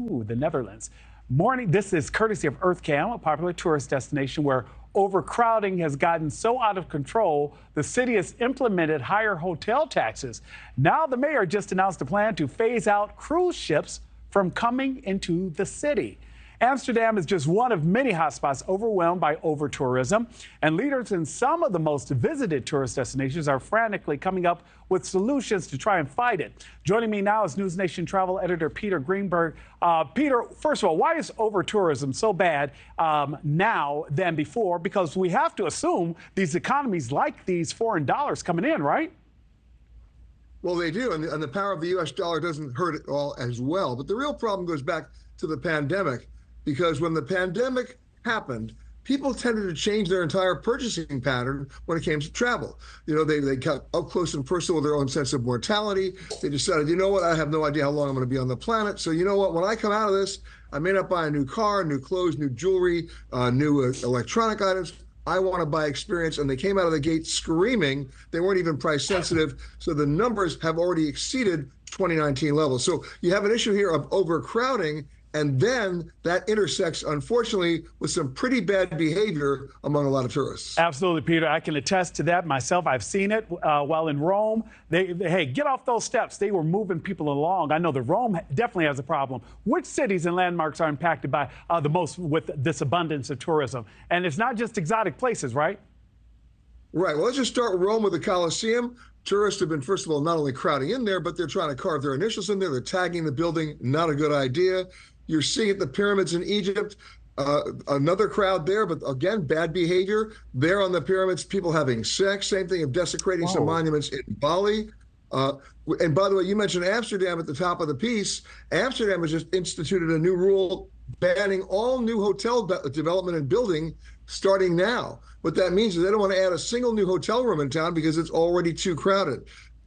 the Netherlands. Morning, this is courtesy of EarthCam, a popular tourist destination where overcrowding has gotten so out of control, the city has implemented higher hotel taxes. Now the mayor just announced a plan to phase out cruise ships from coming into the city. Amsterdam is just one of many hotspots overwhelmed by overtourism, and leaders in some of the most visited tourist destinations are frantically coming up with solutions to try and fight it. Joining me now is NewsNation travel editor Peter Greenberg. Peter, first of all, why is overtourism so bad now than before? Because we have to assume these economies like these foreign dollars coming in, right? Well, they do, and the power of the U.S. dollar doesn't hurt it all as well. But the real problem goes back to the pandemic. Because when the pandemic happened, people tended to change their entire purchasing pattern when it came to travel. You know, they got up close and personal with their own sense of mortality. They decided, you know what, I have no idea how long I'm going to be on the planet. So you know what, when I come out of this, I may not buy a new car, new clothes, new jewelry, new electronic items. I want to buy experience. And they came out of the gate screaming. They weren't even price sensitive. So the numbers have already exceeded 2019 levels. So you have an issue here of overcrowding. And then that intersects, unfortunately, with some pretty bad behavior among a lot of tourists. Absolutely, Peter. I can attest to that myself. I've seen it while in Rome. Hey, get off those steps. They were moving people along. I know that Rome definitely has a problem. Which cities and landmarks are impacted by the most with this abundance of tourism? And it's not just exotic places, right? Right. Well, let's just start with Rome with the Colosseum. Tourists have been, first of all, not only crowding in there, but they're trying to carve their initials in there. They're tagging the building. Not a good idea. You're seeing at the pyramids in Egypt, another crowd there, but again, bad behavior. There on the pyramids, people having sex. Same thing of desecrating some monuments in Bali. And by the way, you mentioned Amsterdam at the top of the piece. Amsterdam has just instituted a new rule banning all new hotel development and building starting now. What that means is they don't want to add a single new hotel room in town because it's already too crowded.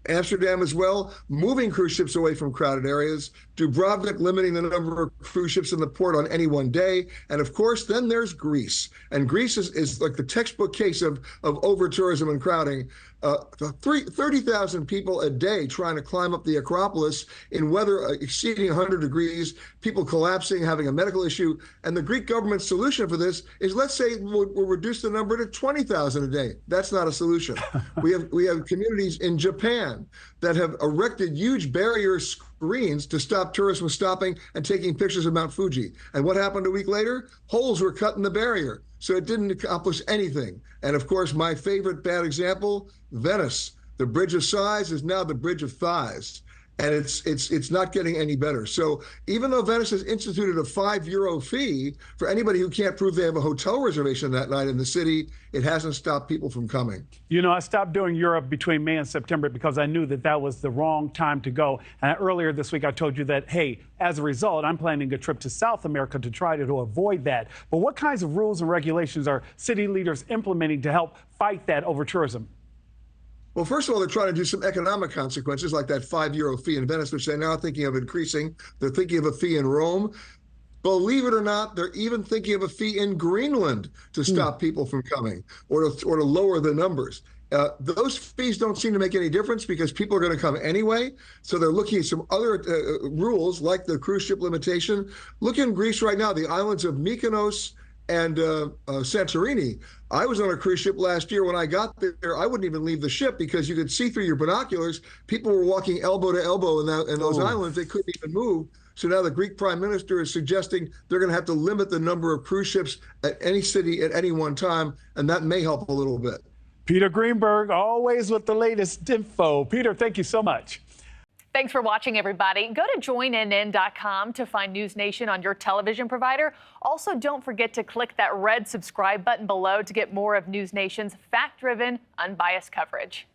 Amsterdam as well, moving cruise ships away from crowded areas. Dubrovnik limiting the number of cruise ships in the port on any one day. And of course, then there's Greece. And Greece is like the textbook case of over-tourism and crowding. 30,000 people a day trying to climb up the Acropolis in weather exceeding 100 degrees, people collapsing, having a medical issue. And the Greek government's solution for this is, let's say we'll reduce the number to 20,000 a day. That's not a solution. We have communities in Japan that have erected huge barrier screens to stop tourists from stopping and taking pictures of Mount Fuji. And what happened a week later? Holes were cut in the barrier. So it didn't accomplish anything. And of course, my favorite bad example, Venice. The Bridge of Sighs is now the Bridge of Thighs. And it's not getting any better. So even though Venice has instituted a €5 fee for anybody who can't prove they have a hotel reservation that night in the city, it hasn't stopped people from coming. You know, I stopped doing Europe between May and September because I knew that that was the wrong time to go. And earlier this week, I told you that, hey, as a result, I'm planning a trip to South America to try to avoid that. But what kinds of rules and regulations are city leaders implementing to help fight that over-tourism? Well, first of all, they're trying to do some economic consequences like that €5 fee in Venice, which they're now thinking of increasing. They're thinking of a fee in Rome. Believe it or not, they're even thinking of a fee in Greenland to stop people from coming or to lower the numbers. Those fees don't seem to make any difference because people are going to come anyway. So they're looking at some other rules like the cruise ship limitation. Look in Greece right now, the islands of Mykonos and Santorini. I was on a cruise ship last year. When I got there, I wouldn't even leave the ship because you could see through your binoculars. People were walking elbow to elbow in those islands. They couldn't even move. So now the Greek prime minister is suggesting they're going to have to limit the number of cruise ships at any city at any one time, and that may help a little bit. Peter Greenberg, always with the latest info. Peter, thank you so much. Thanks for watching, everybody. Go to joinnn.com to find NewsNation on your television provider. Also, don't forget to click that red subscribe button below to get more of NewsNation's fact-driven, unbiased coverage.